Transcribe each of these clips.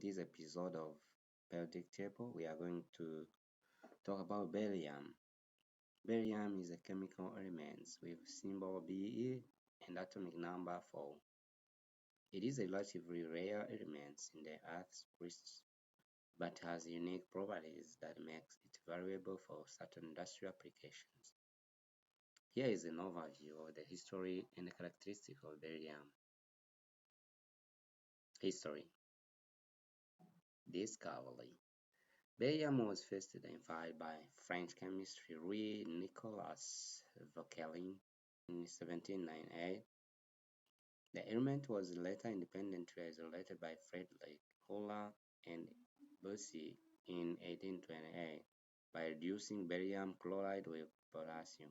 this episode of Periodic Table, we are going to talk about beryllium. Beryllium is a chemical element with symbol Be and atomic number 4. It is a relatively rare element in the Earth's crust, but has unique properties that makes it valuable for certain industrial applications. Here is an overview of the history and characteristics of beryllium. History. Discovery. Beryllium was first identified by French chemist Louis-Nicolas Vauquelin in 1798. The element was later independently isolated by Frederick Euler and Bussy in 1828 by reducing barium chloride with potassium.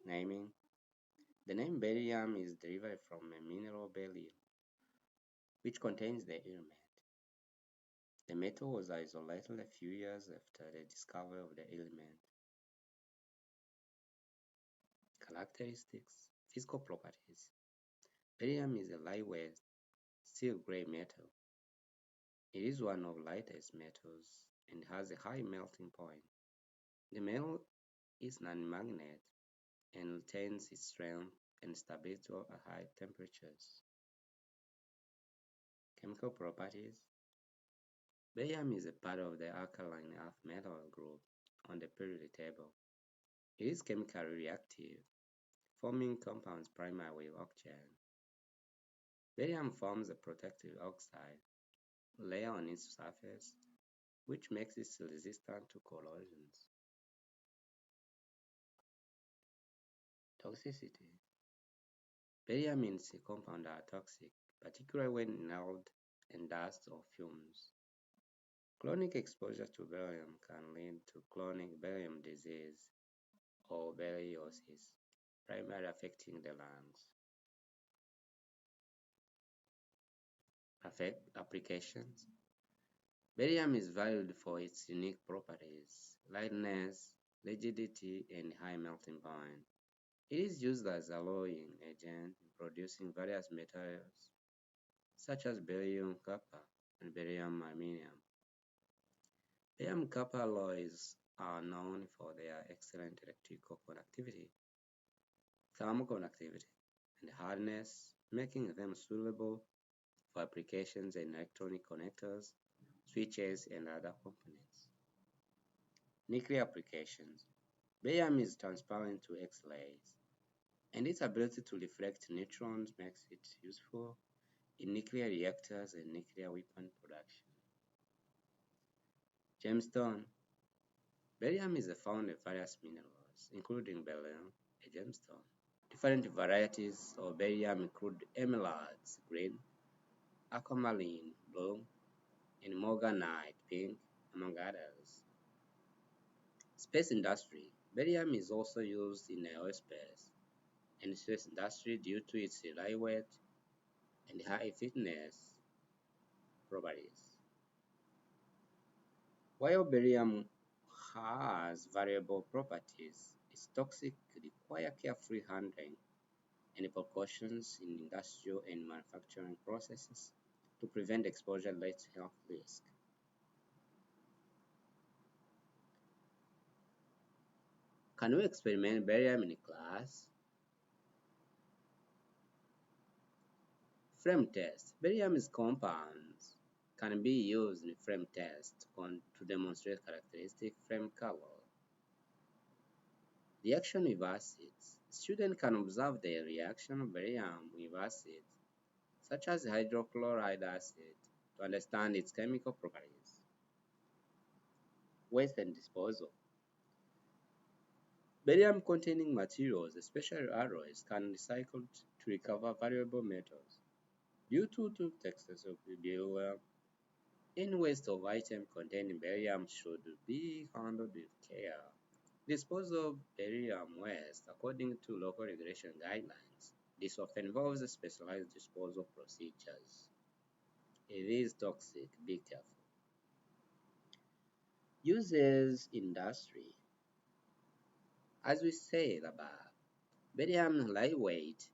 Naming. The name beryllium is derived from a mineral beryl, which contains the element. The metal was isolated a few years after the discovery of the element. Characteristics. Physical properties. Beryllium is a lightweight, steel gray metal. It is one of the lightest metals and has a high melting point. The metal is non-magnet and retains its strength and stability at high temperatures. Chemical properties. Beryllium is a part of the alkaline earth metal group on the periodic table. It is chemically reactive, forming compounds primarily with oxygen. Beryllium forms a protective oxide layer on its surface, which makes it resistant to corrosions. Toxicity. Beryllium and its compounds are toxic, particularly when inhaled in dust or fumes. Chronic exposure to beryllium can lead to chronic beryllium disease or berylliosis, primarily affecting the lungs. Applications. Beryllium is valued for its unique properties, lightness, rigidity, and high melting point. It is used as alloying agent in producing various materials, such as beryllium copper and beryllium aluminum. Beryllium copper alloys are known for their excellent electrical conductivity, thermal conductivity, and hardness, making them suitable for applications in electronic connectors, switches, and other components. Nuclear applications. Beryllium is transparent to X-rays, and its ability to reflect neutrons makes it useful in nuclear reactors and nuclear weapon production. Gemstone. Beryllium is found in various minerals, including beryllium, a gemstone. Different varieties of beryllium include emeralds green, aquamarine blue, and morganite pink, among others. Space industry. Beryllium is also used in aerospace and space industry due to its lightweight and high fitness properties. While beryllium has variable properties, its toxic require careful handling and precautions in industrial and manufacturing processes to prevent exposure-related health risk. Can we experiment beryllium in class? Frame test. Beryllium's compounds can be used in frame test to demonstrate characteristic frame color. Reaction with acids. Students can observe the reaction of beryllium with acids, such as hydrochloric acid, to understand its chemical properties. Waste and disposal. Beryllium-containing materials, especially alloys, can be recycled to recover valuable metals. Due to the textures of beryllium, any waste of item containing beryllium should be handled with care. Disposal of beryllium waste according to local regulation guidelines. This often involves specialized disposal procedures. It is toxic, be careful. Uses industry. As we said above, beryllium is lightweight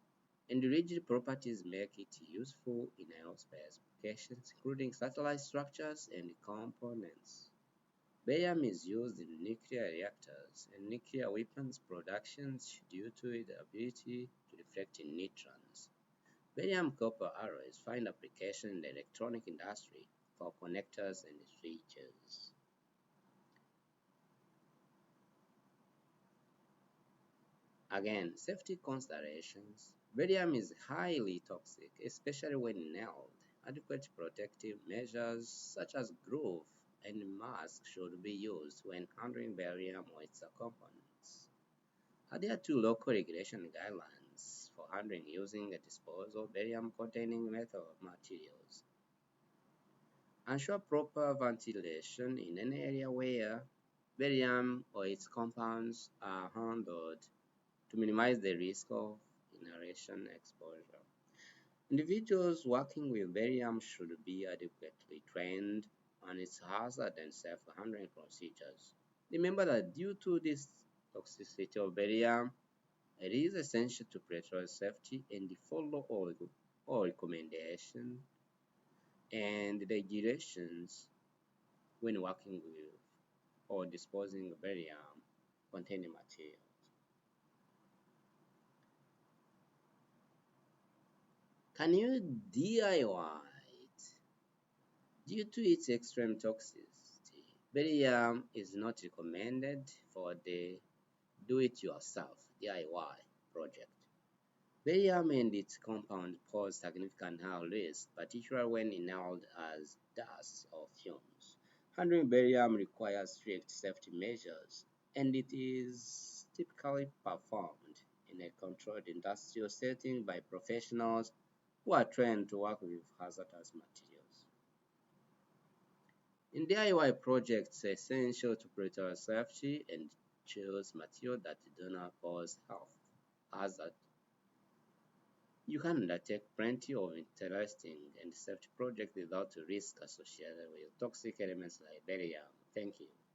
and the rigid properties make it useful in aerospace applications, including satellite structures and components. Beryllium is used in nuclear reactors and nuclear weapons productions due to its ability to deflect neutrons. Beryllium copper alloys find application in the electronic industry for connectors and switches. Again, safety considerations. Beryllium is highly toxic, especially when inhaled. Adequate protective measures such as gloves and masks should be used when handling beryllium or its components. Adhere to local regulation guidelines for handling using a disposal beryllium containing metal materials. Ensure proper ventilation in an area where beryllium or its compounds are handled to minimize the risk of inhalation exposure. Individuals working with beryllium should be adequately trained on its hazard and safe handling procedures. Remember that due to this toxicity of beryllium, it is essential to prioritize safety and follow all recommendations and regulations when working with or disposing of beryllium containing materials. Can you DIY it? Due to its extreme toxicity, beryllium is not recommended for the do-it-yourself DIY project. Beryllium and its compound pose significant health risks, particularly when inhaled as dust or fumes. Handling beryllium requires strict safety measures, and it is typically performed in a controlled industrial setting by professionals who are trained to work with hazardous materials. In DIY projects, it's essential to prioritize safety and choose materials that do not pose health hazard. You can undertake plenty of interesting and safety projects without the risk associated with toxic elements like beryllium. Thank you.